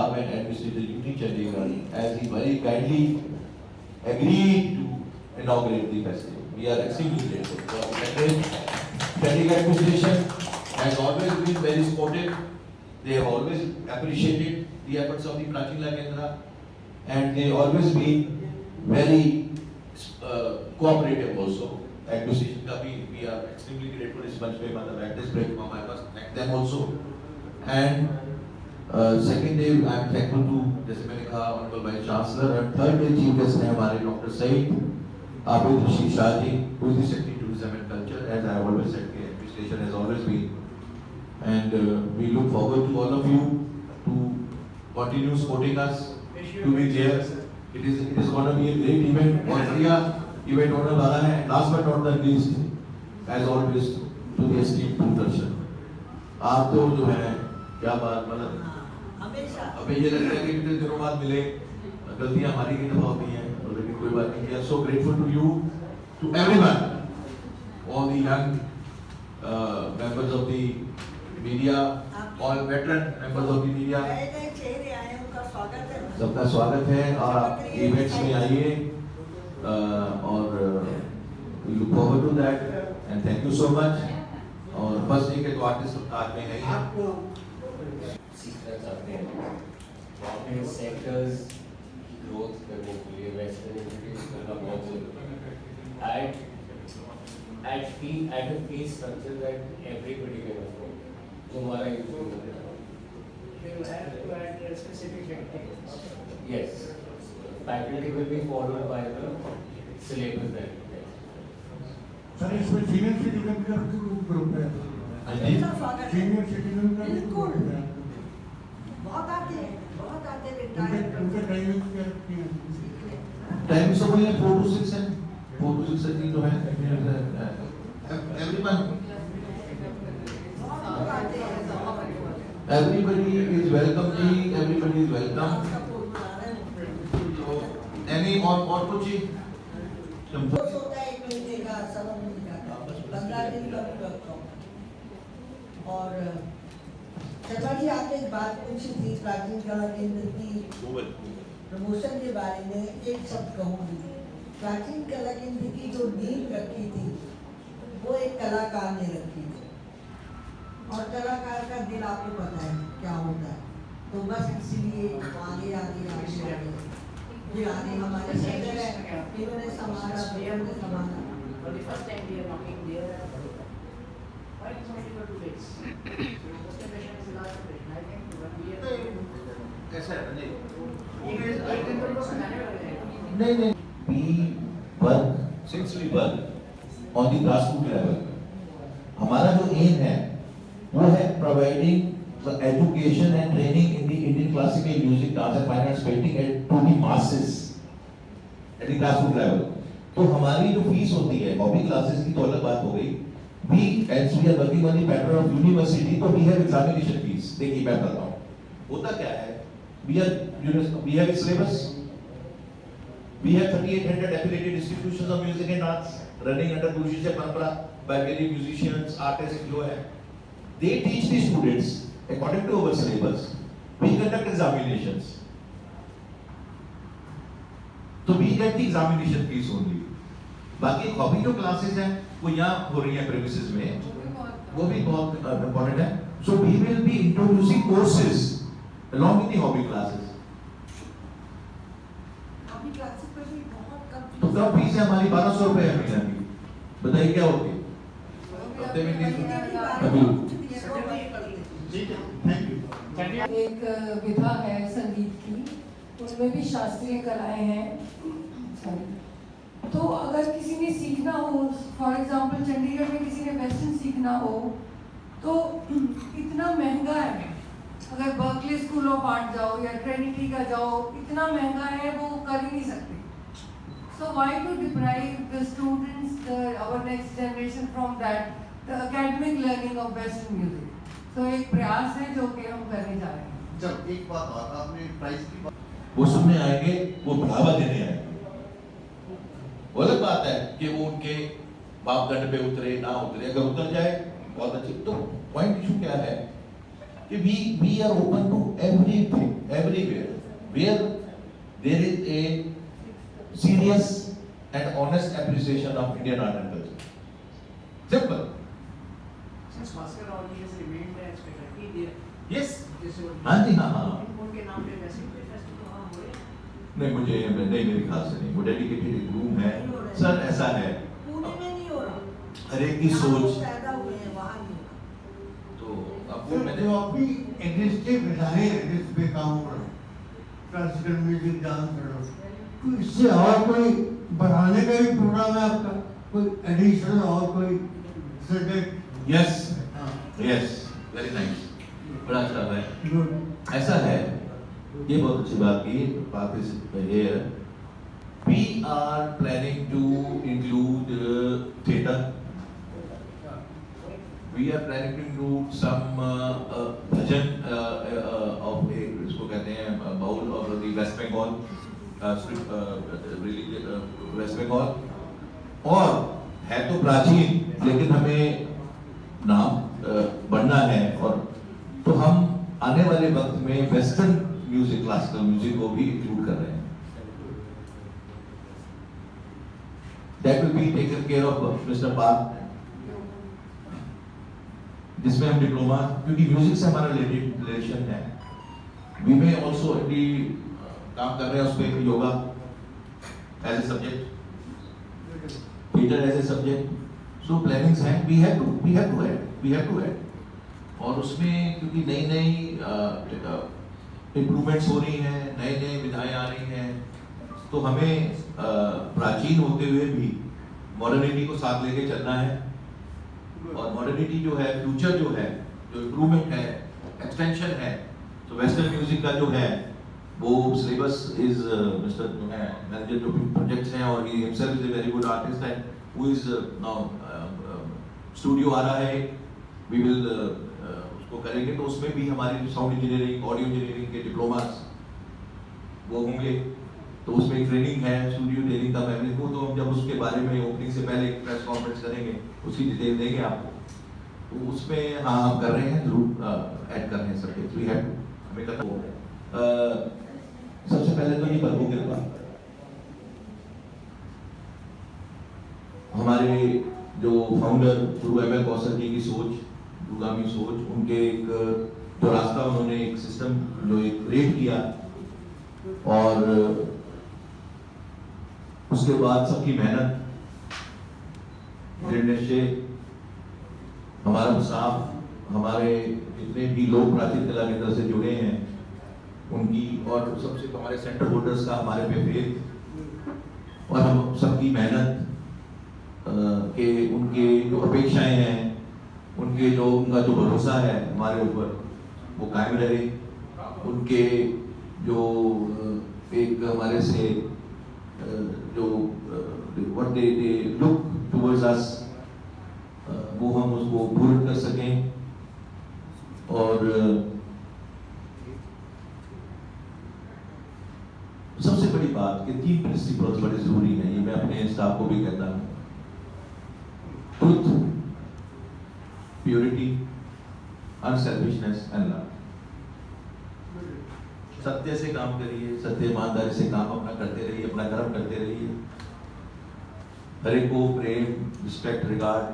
Club and Administrative Unit Chandigarh, as he very kindly agreed to inaugurate the festival. We are extremely grateful for that. Chandigarh Administration has always been very supportive. They have always appreciated the efforts of the Pracheen Kala Kendra, and they always been very cooperative also. Administration का भी we are extremely grateful इस मंच पे मतलब at this platform I must thank them also. And second day I am thankful to जैसे मैंने कहा Honorable Vice Chancellor, and third day chief guest हैं हमारे Dr. Said Abid Rashid Shah ji, who is the Secretary Tourism and Culture, as I have always said, the administration has always been. And we look forward to all of you to continue supporting us, to be there. It is going to be a great event. और बढ़िया event होने वाला है. Last but not the least, as always, to the esteemed Doordarshan. आप तो जो है क्या बात मतलब हमें ये लगता है कि इतने दिनों बाद मिले, गलतियां हमारी की दफा होती हैं, लेकिन कोई बात नहीं. We are so grateful to you, to everyone, all the young members of the media, all veteran members of the media. सबका स्वागत है और आप इवेंट्स में आइए और we look forward to that and thank you so much. और first day के तो आर्टिस्ट आज में है सीखना चाहते हैं गवर्नमेंट सेक्टर्स की ग्रोथ करने के लिए वेस्टर्न इंट्रोड्यूस करना बहुत जरूरी है at a fee structure that everybody can afford. जो हमारा यूज है You will have to add specific activities. yes faculty will be followed by the syllabus that sir इसमें सीनियर सिटीजन का ग्रुप है सीनियर सिटीजन का group है बहुत आते हैं उनके टाइमिंग क्या रखती हैं टाइम सब वही 4 to 6 है 4 to 6 की जो है everybody is welcome ji, everybody is welcome. So any और कुछ ही होता है 1 महीने का 7 महीने का 15 दिन का भी वर्कशॉप. और शर्मा जी आपने एक बात पूछी थी प्राचीन कला केंद्र की प्रमोशन के बारे में. एक शब्द कहूँगी, प्राचीन कला केंद्र की जो नींव रखी थी वो एक कलाकार ने रखी थी और कलाकार का दिल आपको पता है क्या होता है. तो बस इसीलिए आगे हमारे सेंटर है, इन्होंने संभाला ने संभाला. For the first time we are knocking there. Why is it only for 2 days? First impression is the last impression. I think 1 year. कैसा है नहीं एक दिन तो लोग सुनाने वाले हैं. नहीं we work since we work on the grassroots level. हमारा जो एम है वो है providing education and training in the Indian classical music, dance and fine arts painting to the masses at the grassroots level. तो हमारी जो fees होती है हॉबी क्लासेस की तो अलग बात हो गई. We as we are working on the pattern of university, तो we have examination fees. देखिए मैं बताता हूँ होता क्या है. We have a syllabus. We have 3,800 affiliated institutions of music and arts running under Guru Shishya Parampara by many musicians, artists जो है. They teach the students according to our syllabus. We conduct examinations. So we get the examination fees only. बाकी hobby जो classes हैं वो यहाँ हो रही हैं प्रेमिसेस में, वो भी बहुत इम्पोर्टेंट है. So we will be introducing courses along with the hobby classes. Hobby classes पर भी बहुत कम तो कम फीस है हमारी 1200 रुपए है महीने की. बताइए क्या होगी हफ्ते में 30 एक विधा है संगीत की, उसमें भी शास्त्रीय कलाएं हैं. तो अगर किसी ने सीखना हो, फॉर एग्जांपल चंडीगढ़ में किसी ने वेस्टर्न सीखना हो तो इतना महंगा है. अगर बर्कले स्कूल ऑफ आर्ट जाओ या ट्रिनिटी का जाओ, इतना महंगा है वो कर ही नहीं सकते. So why to deprive the students, our next generation from that the academic learning of western music. तो एक प्रयास है जो कि हम करने जा रहे हैं. जब एक बात आपने प्राइस की बात, वो सुनने आएंगे, वो बढ़ावा देने आएंगे. वो अलग बात है कि वो उनके मापदंड पे उतरे ना उतरे. अगर उतर जाए बहुत अच्छी. तो पॉइंट इशू क्या है कि we are open to everything, everywhere, where there is a serious and honest appreciation of Indian art and culture. Simple. Since Bhaskar Rao ji has remained as faculty there, Yes. this would हाँ जी, हाँ, हाँ। उनके नाम पे वैसे कोई festival वहाँ हो रहे हैं? नहीं, मुझे नहीं, मेरे ख्याल से नहीं, वो डेडिकेटेड एक रूम है सर, ऐसा है पुणे में नहीं हो रहा। हर एक की जहाँ वो सोच। पैदा हुए हैं वहाँ नहीं हो रहा। तो अब वो सर मैंने जो अभी एग्जिस्टिंग विधाएं हैं जिस पे काम हो रहा है, क्लासिकल म्यूजिक, डांस, तो इससे और कोई बढ़ाने का भी प्रोग्राम है आपका, कोई एडिशनल और कोई सब्जेक्ट? यस, हाँ, यस, वेरी नाइस, बड़ा अच्छा है। गुड। ऐसा है, ये बहुत अच्छी बात की बात इस ये है, we are planning to include theatre. We are planning to include some bhajan of a, इसको कहते हैं bowl of the West Bengal, West Bengal, और है तो प्राचीन लेकिन हमें नाम बढ़ना है, और तो हम आने वाले वक्त में वेस्टर्न म्यूजिक, क्लासिकल म्यूजिक को भी इंक्लूड कर रहे हैं। That will be taken care of Mr. Park, जिसमें हम डिप्लोमा, क्योंकि म्यूजिक से हमारा रिलेशन है, वी में ऑल्सो अभी काम कर रहे हैं उस पर, yoga as a subject, theatre as a subject, so plannings हैं, वी हैव टू ऐड, और उसमें क्योंकि नई नई इम्प्रूवमेंट्स हो रही हैं, नए नए विधाएं आ रही हैं, तो हमें प्राचीन होते हुए भी मॉडर्निटी को साथ लेके चलना है, और मॉडर्निटी जो है, फ्यूचर जो है, जो इम्प्रूवमेंट है, एक्सटेंशन है, तो वेस्टर्न म्यूजिक का जो है वो सिलेबस इज मिस्टर जो है मैनेजर जो प्रोजेक्ट्स हैं, और he himself is a very good artist and who is now studio आ रहा है, वी विल उसको करेंगे, तो उसमें भी हमारी साउंड इंजीनियरिंग, ऑडियो इंजीनियरिंग के डिप्लोमास वो होंगे, तो उसमें एक ट्रेनिंग है, स्टूडियो ट्रेनिंग का मैनेजमेंट को, तो हम जब उसके बारे में ओपनिंग से पहले एक प्रेस कॉन्फ्रेंस करेंगे, उसकी डिटेल देंगे आपको, तो उसमें हाँ हम कर रहे हैं, जरूर ऐड कर रहे हैं सब्जेक्ट, वी हैव हमें करना होगा। सबसे पहले तो ये प्रभु कृपा, हमारे जो फाउंडर गुरु एम.एल. कौशल जी की सोच, दूरगामी सोच, उनके एक जो रास्ता उन्होंने एक सिस्टम जो एक क्रिएट किया, और उसके बाद सबकी मेहनत, दृढ़ निश्चय, हमारा स्टाफ, हमारे जितने भी लोग प्राचीन कला केंद्र से जुड़े हैं उनकी, और सबसे तो हमारे सेंटर होल्डर्स का हमारे पे फेथ, और हम सबकी मेहनत के उनके जो अपेक्षाएं हैं, उनके जो उनका जो भरोसा है हमारे ऊपर, वो कायम रहे, उनके जो एक हमारे से जो व्हाट दे लुक टुवर्ड्स अस, वो हम उसको पूर्ण कर सकें, और सबसे बड़ी बात कि 3 प्रिंसिपल्स बड़े जरूरी हैं, ये मैं अपने स्टाफ को भी कहता हूँ, truth, purity, unselfishness and love. सत्य से काम करिए, सत्य ईमानदारी से काम अपना करते रहिए, अपना कर्म करते रहिए, हर एक को प्रेम, रिस्पेक्ट, रिगार्ड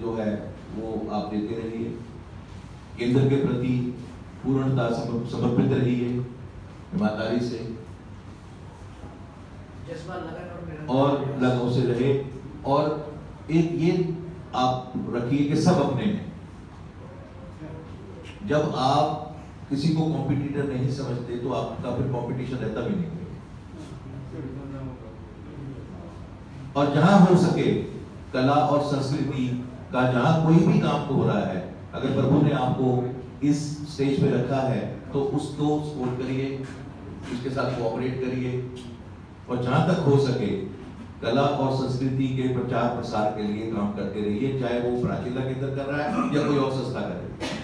जो है वो आप देते रहिए, केंद्र के प्रति पूर्णता समर्पित रहिए, ईमानदारी से जज्बा, लगन और लगन से रहे, और एक ये आप रखिए कि सब अपने हैं। जब आप किसी को कॉम्पिटिटर नहीं समझते तो आपका फिर कंपटीशन रहता भी नहीं, और जहां हो सके कला और संस्कृति का जहां कोई भी काम हो रहा है, अगर प्रभु ने आपको इस स्टेज पे रखा है तो उसको सपोर्ट करिए, उसके साथ कोऑपरेट करिए, और जहां तक हो सके कला और संस्कृति के प्रचार प्रसार के लिए काम करते रहिए, चाहे वो प्राचीन केंद्र कर रहा है या कोई और संस्था कर रही है।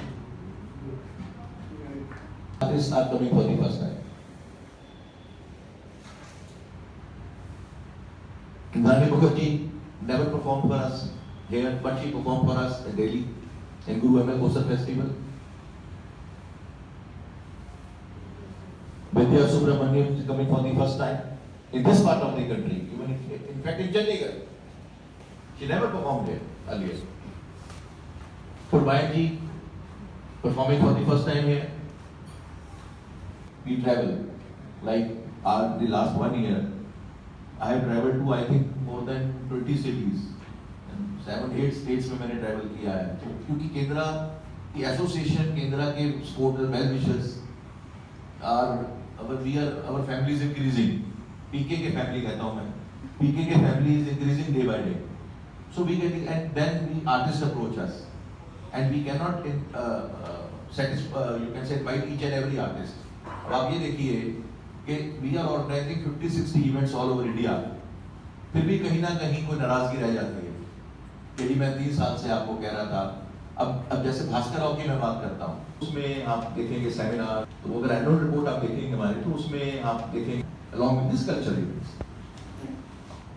Artists are coming for the first time. Nani Mukherjee never performed for us here, but she performed for us daily. in Guru ML Kosar Festival. Vidya Subramaniam is coming for the first time in this part of the country, even in fact in Chandigarh. She never performed here earlier. Purbayan ji performing for the first time here. We travel, like the last 1 year, I have traveled to I think more than 20 cities. 7-8 states में मैंने travel किया है, क्योंकि केंद्रा की association, केंद्रा के supporter, well wishers our family is increasing. PK के फैमिली कहता हूँ मैं, PK के family is increasing day by day. So we getting, and then the artists approach us, and we cannot satisfy, you can say, invite each and every artist. अब आप ये देखिए कि we are organizing 50-60 events all over India, फिर भी कहीं ना कहीं कोई नाराजगी रह जाती है कि मैं 3 साल से आपको कह रहा था। अब जैसे भास्कर राव की मैं बात करता हूँ, उसमें आप देखेंगे सेमिनार, तो अगर एनुअल रिपोर्ट आप देखेंगे हमारे, तो उसमें आप देखेंगे along with this cultural events,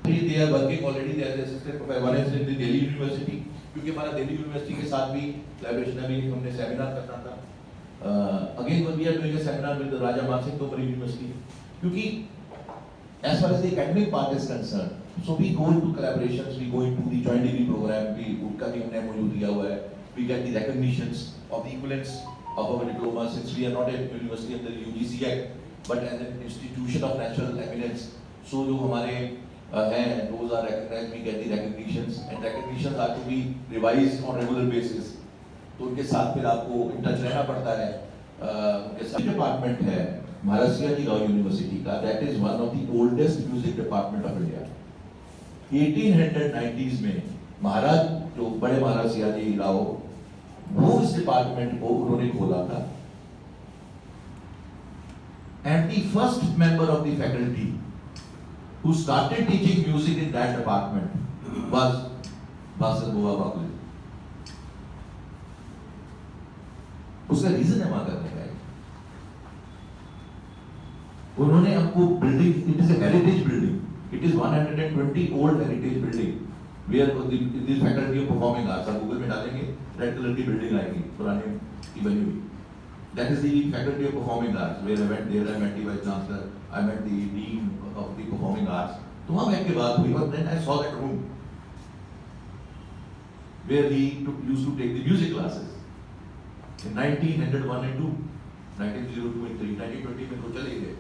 they are working already, they are the assistant professor, one is in the Delhi University, क्योंकि हमारा दिल्ली यूनिवर्सिटी के साथ भी collaboration अभी हमने सेमिनार करना था। Again we are doing a seminar with the Raja Maan Singh Tomar University, क्योंकि as far as the academic part is concerned, so we go into collaborations, we go into the joint degree program, we उनका भी हमने MOU दिया हुआ है, we get the recognitions of the equivalence of our diploma, since we are not a university under the UGC Act, but as an institution of national eminence. So जो हमारे हैं, those are recognized, we get the recognitions, and recognitions are to be revised on regular basis. तो उनके साथ फिर आपको in touch रहना पड़ता है। उनके साथ डिपार्टमेंट है महाराज जी राव यूनिवर्सिटी का, that is one of the oldest music department of India. 1890s में महाराज, जो बड़े महाराज सियाजी राव, वो इस डिपार्टमेंट को उन्होंने खोला था, and the first member of the faculty who started teaching music in that department was Bhaskar Bua Bakule. उसका रीजन है वहां करने का, उन्होंने हमको building, it is a heritage building, it is 120 old heritage building where the faculty of performing arts, आप Google में डालेंगे रेड कलर की बिल्डिंग आएगी पुराने की बनी हुई, that is the faculty of performing arts, where I went there, I met the vice chancellor, I met the dean of the performing arts. तो वहाँ बैठ के बात हुई, और then I saw that room where he used to take the music classes in 1901 and 2, 1902 and 3, 1920 में तो चले गए।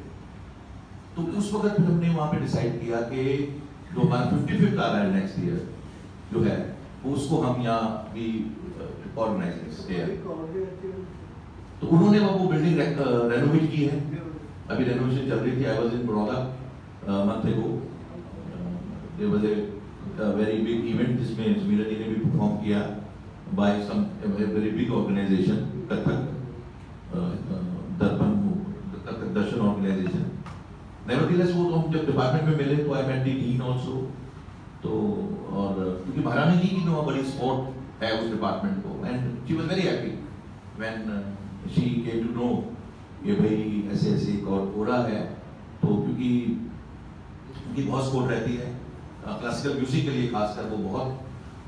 तो उस वक्त फिर हमने वहाँ पे डिसाइड किया कि जो हमारा 55th आ रहा है नेक्स्ट ईयर जो है, उसको हम यहाँ भी ऑर्गेनाइज करते हैं। तो उन्होंने वो बिल्डिंग रेनोवेट की है, अभी रेनोवेशन चल रही थी। I was in Baroda month ago, there was a very big event जिसमें मीरा जी ने भी परफॉर्म किया by some very big organization, Kathak दर्पण, कथक दर्शन ऑर्गेनाइजेशन। नेवरदीलेस वो हम जब डिपार्टमेंट में मिले तो I met the dean also, तो और क्योंकि महारानी जी की जो बड़ी सपोर्ट है उस डिपार्टमेंट को, and she was very happy when she came to know कि भाई ऐसे ऐसे एक और हो रहा है। तो क्योंकि उनकी बहुत सपोर्ट रहती है क्लासिकल म्यूजिक के लिए, खासकर वो बहुत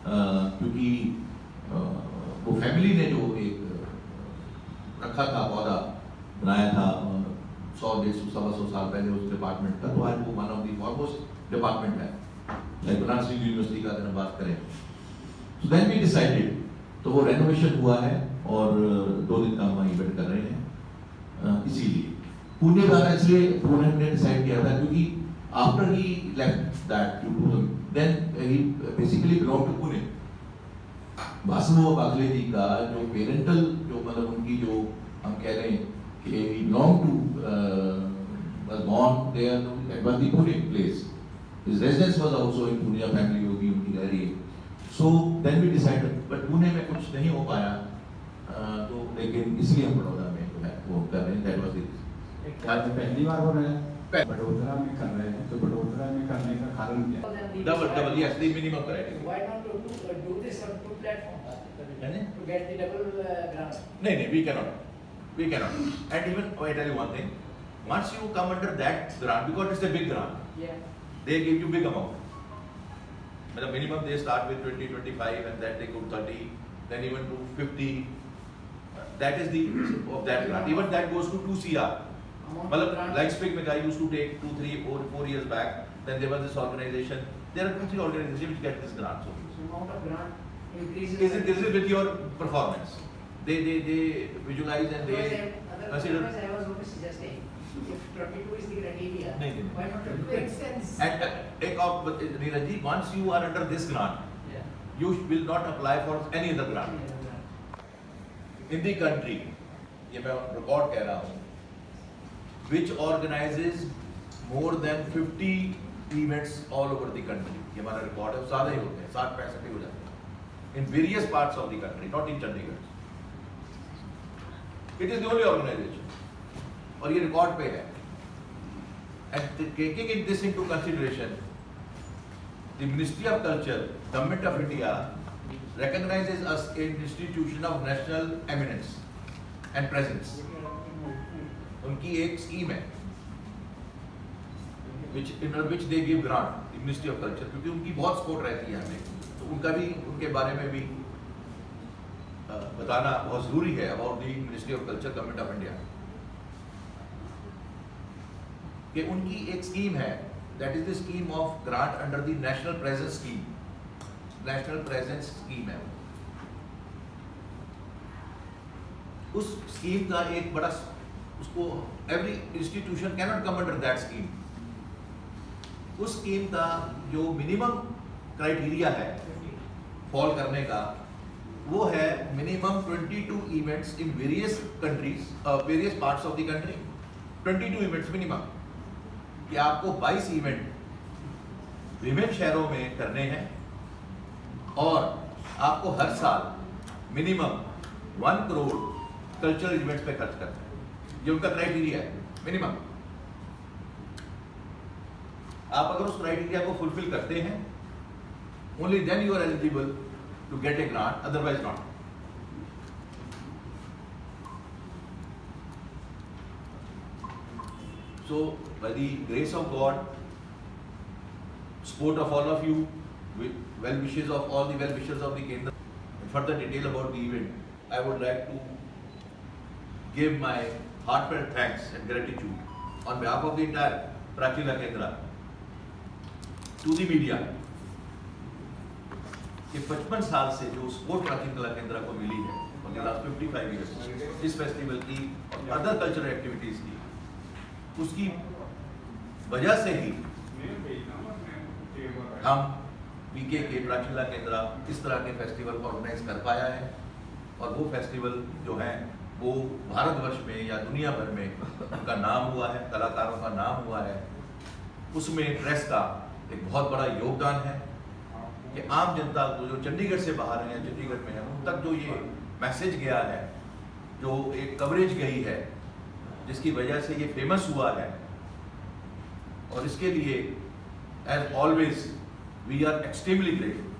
क्योंकि वो फैमिली ने जो एक रखा था, पौधा बनाया था 100-150 साल पहले उस डिपार्टमेंट का, तो आज वो one of the foremost department है, लाइक बनारस हिंदू यूनिवर्सिटी का अगर हम बात करें। सो देन वी डिसाइडेड, तो वो रेनोवेशन हुआ है और 2 दिन का हम इवेंट कर रहे हैं। इसीलिए पुणे का, इसलिए पुणे ने डिसाइड किया था क्योंकि after he left that to then he basically belong to Pune. Bhaskar Bagle ji का जो पेरेंटल जो मतलब उनकी जो हम कह रहे हैं कि he belonged to was born there at the Pune place. His residence was also in Pune, family होगी उनकी रह रही है। So then we decided, but Pune में कुछ नहीं हो पाया, तो लेकिन इसलिए हम बड़ौदा में जो है वो कर रहे हैं। That was it। आज पहली बार हो रहा है, बड़ौदा में कर रहे हैं, तो बड़ौदा में करने का कारण क्या है? Double, yes, the minimum criteria। Why not do this on 2 platforms है to get the double grant? नहीं, we cannot, and even I tell you one thing, once you come under that grant, because it's a big grant, Yeah. they give you big amount. मतलब minimum they start with 20-25 and then they go 30, then even to 50. That is the of that grant. Even that goes to 2 CR. Matlab, like Speak Megai used to take 2, 3, 4 years back. Then there was this organization. There are 2, 3 organizations which get this grant. So amount of grant increases. Increases with your performance. They visualize and they consider. Otherwise, I was only suggesting if 22 is the criteria, No. why not 22? Makes sense. And Neeraj ji, once you are under this grant, Yeah. you will not apply for any other grant. In the country, ये मैं record कह रहा हूँ, which organizes more than 50 events all over the country. ये हमारा record है, ज़्यादा ही होते हैं, 60-65 ही हो जाते हैं. In various parts of the country, not in Chandigarh. It is the only organization. और ये रिकॉर्ड पे है. And taking this into consideration, the Ministry of Culture, Government of India, recognizes us an institution of national eminence and presence. उनकी एक scheme है which they give grant, the Ministry of Culture, क्योंकि उनकी बहुत support रहती है हमें, तो उनका भी उनके बारे में भी बताना बहुत जरूरी है about the Ministry of Culture, Government of India. कि उनकी एक स्कीम है, that is the scheme of grant under the National Presence Scheme. National presence scheme है. उस स्कीम का एक बड़ा उसको every institution can not come under that scheme. उस स्कीम का जो मिनिमम क्राइटेरिया है फॉल करने का, वो है minimum 22 events in various countries, various parts of the country. 22 events minimum, कि आपको 22 इवेंट विभिन्न शहरों में करने हैं और आपको हर साल मिनिमम 1 करोड़ कल्चरल इवेंट्स पे खर्च करना है. ये उनका क्राइटेरिया है मिनिमम. आप अगर उस क्राइटेरिया को फुलफिल करते हैं, only then you are eligible to get a grant, otherwise not. So by the grace of God, support of all of you, with well wishes of all the well wishers of the Kendra, in further detail about the event, I would like to give my heartfelt thanks and gratitude on behalf of the entire Prachila Kendra to the media. कि 55 साल से जो support प्राचीन कला केंद्र को मिली है और लास्ट 55 इयर्स इस फेस्टिवल की और अदर कल्चरल एक्टिविटीज की, उसकी वजह से ही हम पीके के प्राचीला केंद्र इस तरह के फेस्टिवल को ऑर्गेनाइज कर पाया है. और वो फेस्टिवल जो है वो भारतवर्ष में या दुनिया भर में उनका नाम हुआ है, कलाकारों का नाम हुआ है. उसमें प्रेस का एक बहुत बड़ा योगदान है कि आम जनता जो चंडीगढ़ से बाहर है या चंडीगढ़ में है, उन तक जो ये मैसेज गया है, जो एक कवरेज गई है, जिसकी वजह से ये फेमस हुआ है. और इसके लिए as always we are extremely grateful.